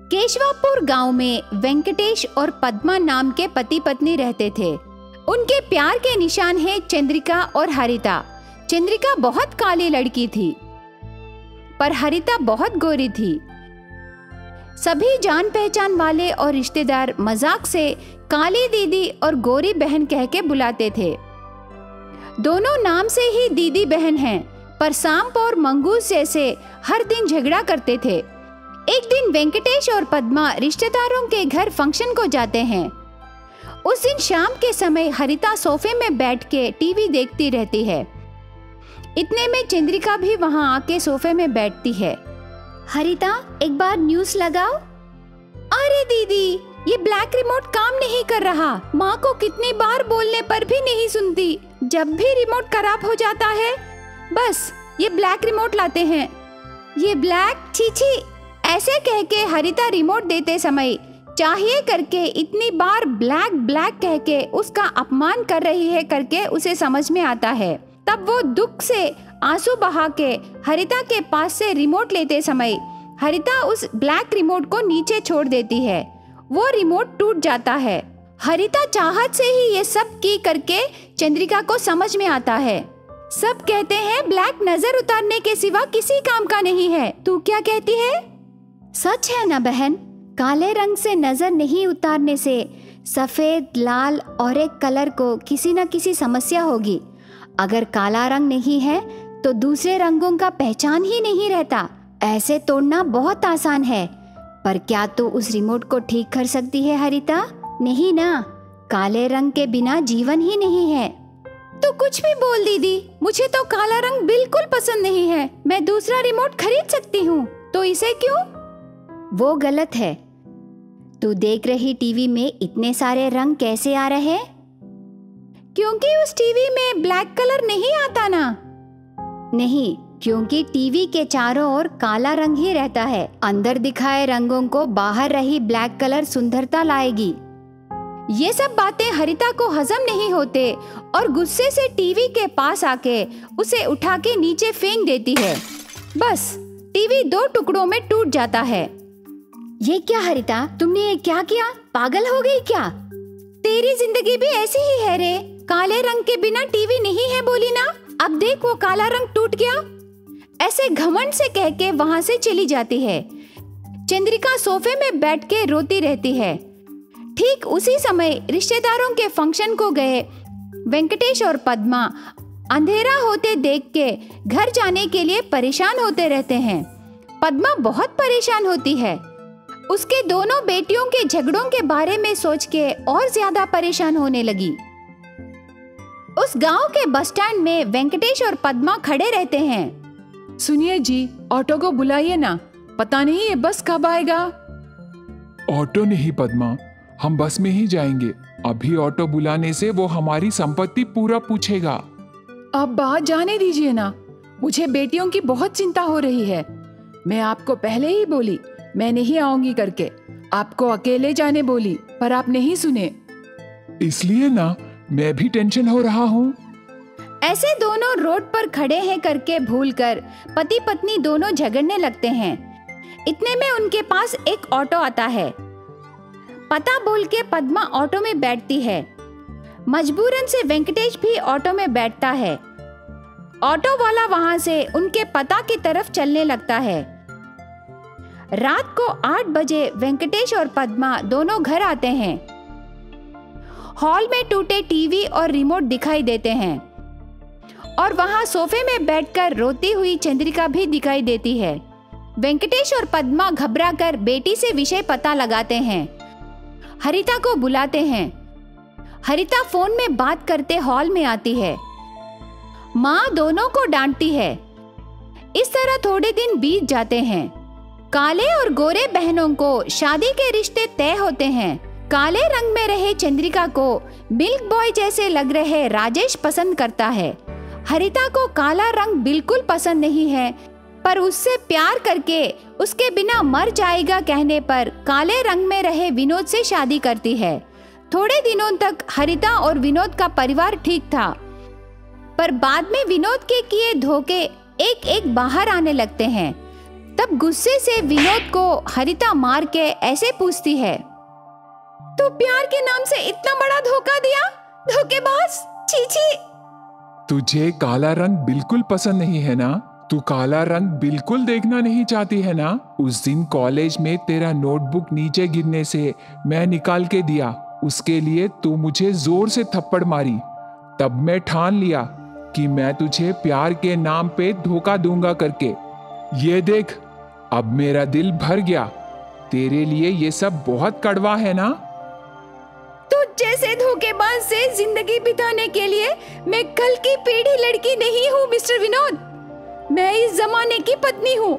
केशवापुर गांव में वेंकटेश और पद्मा नाम के पति पत्नी रहते थे। उनके प्यार के निशान हैं चंद्रिका और हरिता। चंद्रिका बहुत काली लड़की थी, पर हरिता बहुत गोरी थी। सभी जान पहचान वाले और रिश्तेदार मजाक से काली दीदी और गोरी बहन कह के बुलाते थे। दोनों नाम से ही दीदी बहन हैं, पर सांप और मंगूस जैसे हर दिन झगड़ा करते थे। एक दिन वेंकटेश और पद्मा रिश्तेदारों के घर फंक्शन को जाते हैं। उस दिन शाम के समय हरिता सोफे में बैठ के टीवी देखती रहती है। इतने में चंद्रिका भी वहां आके सोफे में बैठती है। हरिता, एक बार न्यूज़ लगाओ। अरे दीदी, ये ब्लैक रिमोट काम नहीं कर रहा। माँ को कितनी बार बोलने पर भी नहीं सुनती। जब भी रिमोट खराब हो जाता है, बस ये ब्लैक रिमोट लाते हैं। ये ब्लैक, छी, ऐसे कह के हरिता रिमोट देते समय चाहिए करके इतनी बार ब्लैक ब्लैक कह के उसका अपमान कर रही है करके उसे समझ में आता है। तब वो दुख से आंसू बहा के हरिता के पास से रिमोट लेते समय हरिता उस ब्लैक रिमोट को नीचे छोड़ देती है। वो रिमोट टूट जाता है। हरिता चाहत से ही ये सब की करके चंद्रिका को समझ में आता है। सब कहते हैं ब्लैक नजर उतारने के सिवा किसी काम का नहीं है। तू क्या कहती है? सच है ना बहन, काले रंग से नजर नहीं उतारने से सफेद, लाल और एक कलर को किसी न किसी समस्या होगी। अगर काला रंग नहीं है तो दूसरे रंगों का पहचान ही नहीं रहता। ऐसे तोड़ना बहुत आसान है, पर क्या तू उस रिमोट को ठीक कर सकती है हरिता? नहीं ना, काले रंग के बिना जीवन ही नहीं है। तो कुछ भी बोल दीदी, मुझे तो काला रंग बिल्कुल पसंद नहीं है। मैं दूसरा रिमोट खरीद सकती हूँ, तो इसे क्यों? वो गलत है। तू देख रही टीवी में इतने सारे रंग कैसे आ रहे? क्योंकि उस टीवी में ब्लैक कलर नहीं आता ना। नहीं, क्योंकि टीवी के चारों ओर काला रंग ही रहता है। अंदर दिखाए रंगों को बाहर रही ब्लैक कलर सुंदरता लाएगी। ये सब बातें हरिता को हजम नहीं होते और गुस्से से टीवी के पास आके उसे उठा के नीचे फेंक देती है। बस टीवी 2 टुकड़ों में टूट जाता है। ये क्या हरिता, तुमने ये क्या किया? पागल हो गई क्या? तेरी जिंदगी भी ऐसी ही है रे। काले रंग के बिना टीवी नहीं है बोली ना। अब देख, वो काला रंग टूट गया। ऐसे घमंड से कह के वहां से चली जाती है। चंद्रिका सोफे में बैठ के रोती रहती है। ठीक उसी समय रिश्तेदारों के फंक्शन को गए वेंकटेश और पद्मा अंधेरा होते देख के घर जाने के लिए परेशान होते रहते हैं। पद्मा बहुत परेशान होती है। उसके दोनों बेटियों के झगड़ों के बारे में सोच के और ज्यादा परेशान होने लगी। उस गांव के बस स्टैंड में वेंकटेश और पद्मा खड़े रहते हैं। सुनिए जी, ऑटो को बुलाइए ना, पता नहीं ये बस कब आएगा। ऑटो नहीं पद्मा, हम बस में ही जाएंगे। अभी ऑटो बुलाने से वो हमारी संपत्ति पूरा पूछेगा। अब बात जाने दीजिए ना, मुझे बेटियों की बहुत चिंता हो रही है। मैं आपको पहले ही बोली मैं नहीं आऊंगी करके। आपको अकेले जाने बोली, पर आप नहीं सुने। इसलिए ना मैं भी टेंशन हो रहा हूँ। ऐसे दोनों रोड पर खड़े हैं करके भूलकर पति पत्नी दोनों झगड़ने लगते हैं। इतने में उनके पास एक ऑटो आता है। पता बोल के पद्मा ऑटो में बैठती है। मजबूरन से वेंकटेश भी ऑटो में बैठता है। ऑटो वाला वहां से उनके पता की तरफ चलने लगता है। रात को 8 बजे वेंकटेश और पद्मा दोनों घर आते हैं। हॉल में टूटे टीवी और रिमोट दिखाई देते हैं और वहां सोफे में बैठकर रोती हुई चंद्रिका भी दिखाई देती है। वेंकटेश और पद्मा घबराकर बेटी से विषय पता लगाते हैं। हरिता को बुलाते हैं। हरिता फोन में बात करते हॉल में आती है। माँ दोनों को डांटती है। इस तरह थोड़े दिन बीत जाते हैं। काले और गोरे बहनों को शादी के रिश्ते तय होते हैं। काले रंग में रहे चंद्रिका को मिल्क बॉय जैसे लग रहे राजेश पसंद करता है। हरिता को काला रंग बिल्कुल पसंद नहीं है, पर उससे प्यार करके उसके बिना मर जाएगा कहने पर काले रंग में रहे विनोद से शादी करती है। थोड़े दिनों तक हरिता और विनोद का परिवार ठीक था, पर बाद में विनोद के किए धोखे एक एक बाहर आने लगते हैं। तब गुस्से से विनोद को हरिता मार के ऐसे पूछती है, तू प्यार के नाम से इतना बड़ा धोखा दिया, धोखेबाज, छी छी। तुझे काला रंग बिल्कुल पसंद नहीं है ना? तू काला रंग बिल्कुल देखना नहीं चाहती है ना? उस दिन कॉलेज में तेरा नोटबुक नीचे गिरने से मैं निकाल के दिया, उसके लिए तू मुझे जोर से थप्पड़ मारी। तब मैं ठान लिया कि मैं तुझे प्यार के नाम पे धोखा दूंगा करके। ये देख, अब मेरा दिल भर गया। तेरे लिए ये सब बहुत कड़वा है ना? तुझ जैसे धोखेबाज से जिंदगी बिताने के लिए मैं कल की पीढ़ी लड़की नहीं हूँ मिस्टर विनोद। मैं इस जमाने की पत्नी हूँ।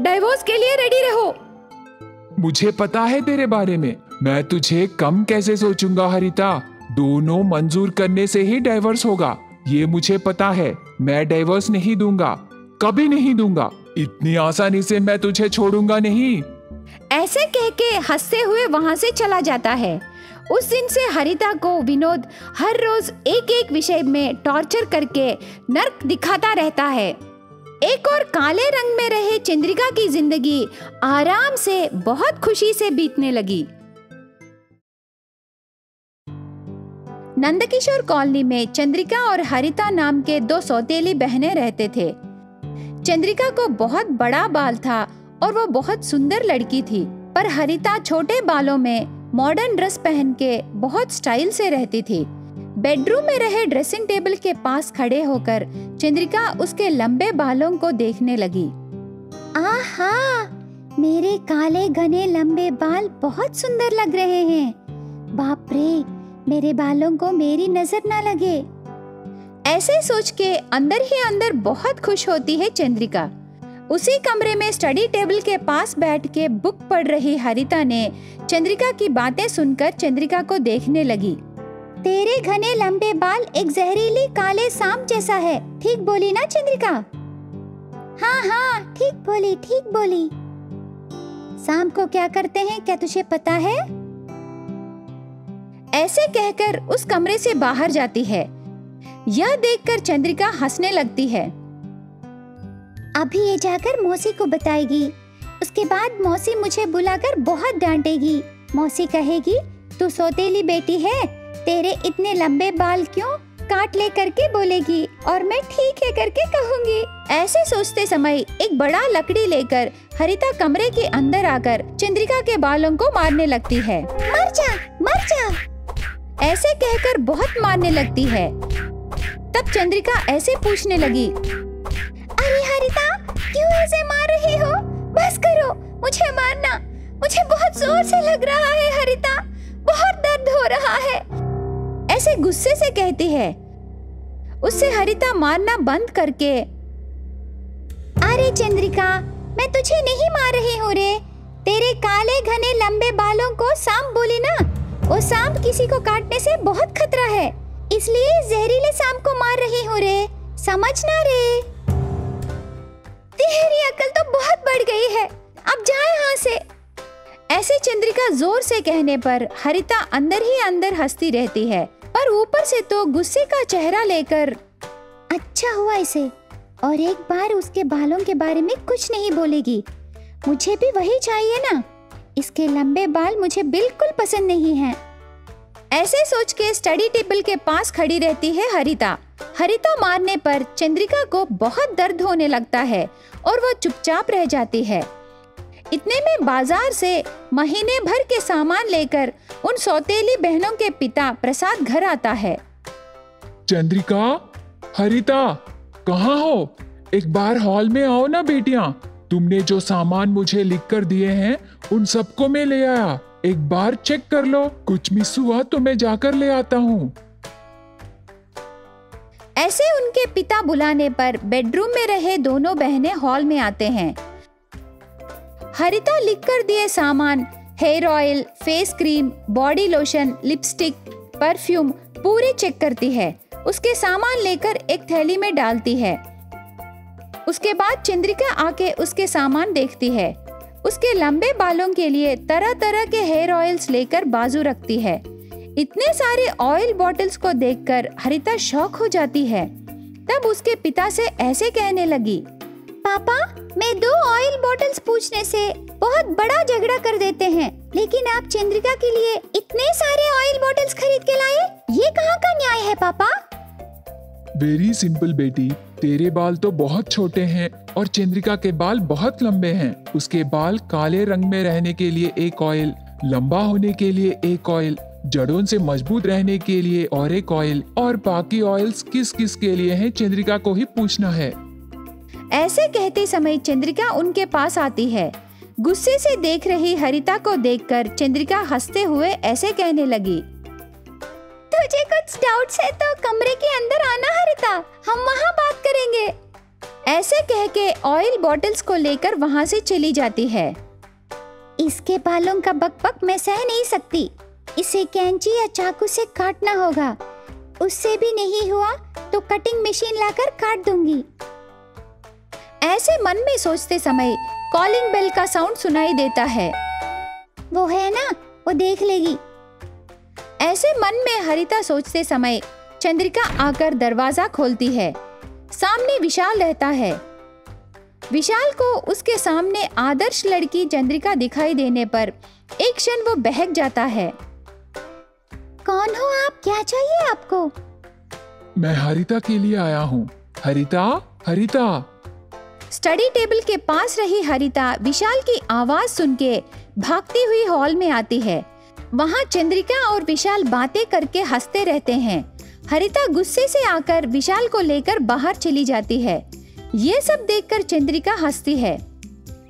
डाइवोर्स के लिए रेडी रहो। मुझे पता है तेरे बारे में। मैं तुझे कम कैसे सोचूंगा हरिता। दोनों मंजूर करने से ही डाइवोर्स होगा, ये मुझे पता है। मैं डाइवोर्स नहीं दूंगा, कभी नहीं दूंगा। इतनी आसानी से मैं तुझे छोड़ूंगा नहीं। ऐसे कह के हंसते हुए वहां से चला जाता है। उस दिन से हरिता को विनोद हर रोज एक एक विषय में टॉर्चर करके नर्क दिखाता रहता है। एक और काले रंग में रहे चंद्रिका की जिंदगी आराम से बहुत खुशी से बीतने लगी। नंदकिशोर कॉलोनी में चंद्रिका और हरिता नाम के दो सौतेली बहनें रहते थे। चंद्रिका को बहुत बड़ा बाल था और वो बहुत सुंदर लड़की थी, पर हरिता छोटे बालों में मॉडर्न ड्रेस पहन के बहुत स्टाइल से रहती थी। बेडरूम में रहे ड्रेसिंग टेबल के पास खड़े होकर चंद्रिका उसके लंबे बालों को देखने लगी। आहा, मेरे काले घने लंबे बाल बहुत सुंदर लग रहे हैं। बाप रे, मेरे बालों को मेरी नजर ना लगे। ऐसे सोच के अंदर ही अंदर बहुत खुश होती है चंद्रिका। उसी कमरे में स्टडी टेबल के पास बैठ के बुक पढ़ रही हरिता ने चंद्रिका की बातें सुनकर चंद्रिका को देखने लगी। तेरे घने लंबे बाल एक जहरीली काले सांप जैसा है, ठीक बोली ना चंद्रिका? हाँ हाँ, ठीक बोली। सांप को क्या करते हैं, क्या तुझे पता है? ऐसे कहकर उस कमरे से बाहर जाती है। यह देखकर चंद्रिका हंसने लगती है। अभी ये जाकर मौसी को बताएगी, उसके बाद मौसी मुझे बुलाकर बहुत डांटेगी। मौसी कहेगी, तू सौतेली बेटी है, तेरे इतने लंबे बाल क्यों? काट ले करके बोलेगी और मैं ठीक है करके कहूंगी। ऐसे सोचते समय एक बड़ा लकड़ी लेकर हरिता कमरे के अंदर आकर चंद्रिका के बालों को मारने लगती है। मर जा। ऐसे कहकर बहुत मारने लगती है। तब चंद्रिका ऐसे पूछने लगी, अरे हरिता, क्यों ऐसे मार रही हो? बस करो, मुझे मारना, मुझे बहुत जोर से लग रहा है हरिता, बहुत दर्द हो रहा है। ऐसे गुस्से से कहती है। उससे हरिता मारना बंद करके, अरे चंद्रिका, मैं तुझे नहीं मार रही हूँ रे, तेरे काले घने लंबे बालों को सांप बोली ना, वो सांप किसी को काटने से बहुत खतरा है, इसलिए जहरीले सांप को मार रही हूँ रे, समझना रे। तेरी अकल तो बहुत बढ़ गई है, अब जा यहाँ से। ऐसे चंद्रिका जोर से कहने पर हरिता अंदर ही अंदर हंसती रहती है, पर ऊपर से तो गुस्से का चेहरा लेकर, अच्छा हुआ इसे, और एक बार उसके बालों के बारे में कुछ नहीं बोलेगी। मुझे भी वही चाहिए ना, इसके लंबे बाल मुझे बिल्कुल पसंद नहीं हैं। ऐसे सोच के स्टडी टेबल के पास खड़ी रहती है हरिता। हरिता मारने पर चंद्रिका को बहुत दर्द होने लगता है और वो चुपचाप रह जाती है। इतने में बाजार से महीने भर के सामान लेकर उन सौतेली बहनों के पिता प्रसाद घर आता है। चंद्रिका, हरिता, कहाँ हो? एक बार हॉल में आओ ना बेटियां। तुमने जो सामान मुझे लिख कर दिए हैं उन सबको मैं ले आया, एक बार चेक कर लो, कुछ मिस हुआ तो मैं जाकर ले आता हूँ। ऐसे उनके पिता बुलाने पर बेडरूम में रहे दोनों बहनें हॉल में आते हैं। हरिता लिख कर दिए सामान, hair oil, face cream, body lotion, lipstick, perfume पूरे चेक करती है। उसके सामान लेकर एक थैली में डालती है। उसके बाद चंद्रिका आके उसके सामान देखती है। उसके लंबे बालों के लिए तरह तरह के हेयर ऑयल्स लेकर बाजू रखती है। इतने सारे ऑयल बॉटल्स को देखकर हरिता शॉक हो जाती है। तब उसके पिता से ऐसे कहने लगी, पापा, मैं 2 ऑयल बॉटल्स पूछने से बहुत बड़ा झगड़ा कर देते हैं, लेकिन आप चंद्रिका के लिए इतने सारे ऑयल बॉटल्स खरीद के लाए। ये कहाँ का न्याय है पापा? वेरी सिंपल बेटी, तेरे बाल तो बहुत छोटे हैं और चंद्रिका के बाल बहुत लंबे हैं। उसके बाल काले रंग में रहने के लिए एक ऑयल, लंबा होने के लिए एक ऑयल, जड़ों से मजबूत रहने के लिए और एक ऑयल, और बाकी ऑयल्स किस किस के लिए हैं चंद्रिका को ही पूछना है। ऐसे कहते समय चंद्रिका उनके पास आती है। गुस्से से देख रही हरिता को देखकर चंद्रिका हंसते हुए ऐसे कहने लगी, तुझे कुछ डाउट्स है तो कमरे के अंदर आना हरिता, हम वहाँ बात करेंगे। ऐसे कह के ऑयल बॉटल्स को लेकर वहाँ से चली जाती है। इसके बालों का बकबक मैं सह नहीं सकती, इसे कैंची या चाकू से काटना होगा। उससे भी नहीं हुआ तो कटिंग मशीन लाकर काट दूंगी। ऐसे मन में सोचते समय कॉलिंग बेल का साउंड सुनाई देता है। वो है ना, वो देख लेगी। ऐसे मन में हरिता सोचते समय चंद्रिका आकर दरवाजा खोलती है। सामने विशाल रहता है। विशाल को उसके सामने आदर्श लड़की चंद्रिका दिखाई देने पर एक क्षण वो बहक जाता है। कौन हो आप? क्या चाहिए आपको? मैं हरिता के लिए आया हूँ। हरिता, हरिता। स्टडी टेबल के पास रही हरिता विशाल की आवाज सुन के भागती हुई हॉल में आती है। वहाँ चंद्रिका और विशाल बातें करके हंसते रहते हैं। हरिता गुस्से से आकर विशाल को लेकर बाहर चली जाती है। ये सब देखकर चंद्रिका हंसती है।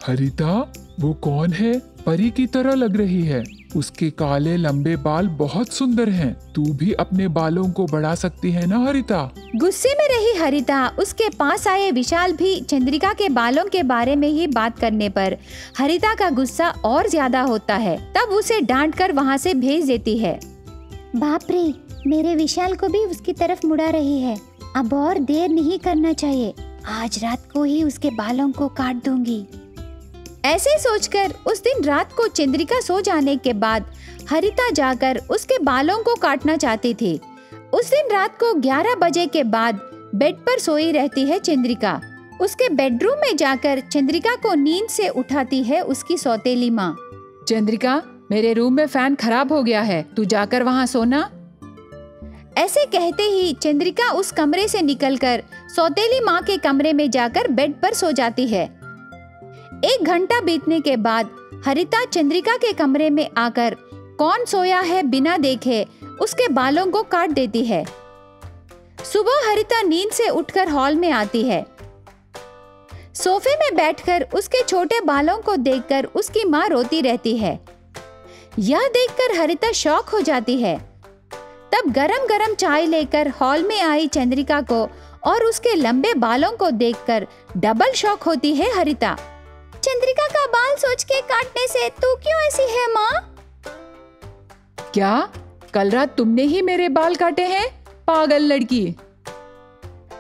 हरिता, वो कौन है? परी की तरह लग रही है। उसके काले लंबे बाल बहुत सुंदर हैं। तू भी अपने बालों को बढ़ा सकती है ना हरिता? गुस्से में रही हरिता उसके पास आए विशाल भी चंद्रिका के बालों के बारे में ही बात करने पर हरिता का गुस्सा और ज्यादा होता है। तब उसे डांट कर वहाँ से भेज देती है। बाप रे, मेरे विशाल को भी उसकी तरफ मुड़ा रही है। अब और देर नहीं करना चाहिए, आज रात को ही उसके बालों को काट दूंगी। ऐसे सोचकर उस दिन रात को चंद्रिका सो जाने के बाद हरिता जाकर उसके बालों को काटना चाहती थी। उस दिन रात को 11 बजे के बाद बेड पर सोई रहती है चंद्रिका। उसके बेडरूम में जाकर चंद्रिका को नींद से उठाती है उसकी सौतेली माँ। चंद्रिका, मेरे रूम में फैन खराब हो गया है, तू जाकर वहाँ सोना। ऐसे कहते ही चंद्रिका उस कमरे से निकलकर सौतेली माँ के कमरे में जाकर बेड पर सो जाती है। 1 घंटा बीतने के बाद हरिता चंद्रिका के कमरे में आकर कौन सोया है बिना देखे उसके बालों को काट देती है। सुबह हरिता नींद से उठकर हॉल में आती है। सोफे में बैठकर उसके छोटे बालों को देखकर उसकी माँ रोती रहती है। यह देखकर हरिता शॉक हो जाती है। तब गरम गरम चाय लेकर हॉल में आई चंद्रिका को और उसके लंबे बालों को देखकर डबल शॉक होती है हरिता। चंद्रिका का बाल सोच के काटने से तू क्यों ऐसी है माँ? क्या कल रात तुमने ही मेरे बाल काटे हैं, पागल लड़की?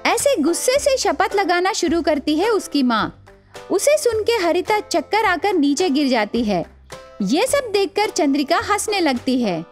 ऐसे गुस्से से शपथ लगाना शुरू करती है उसकी माँ। उसे सुन के हरिता चक्कर आकर नीचे गिर जाती है। ये सब देखकर चंद्रिका हंसने लगती है।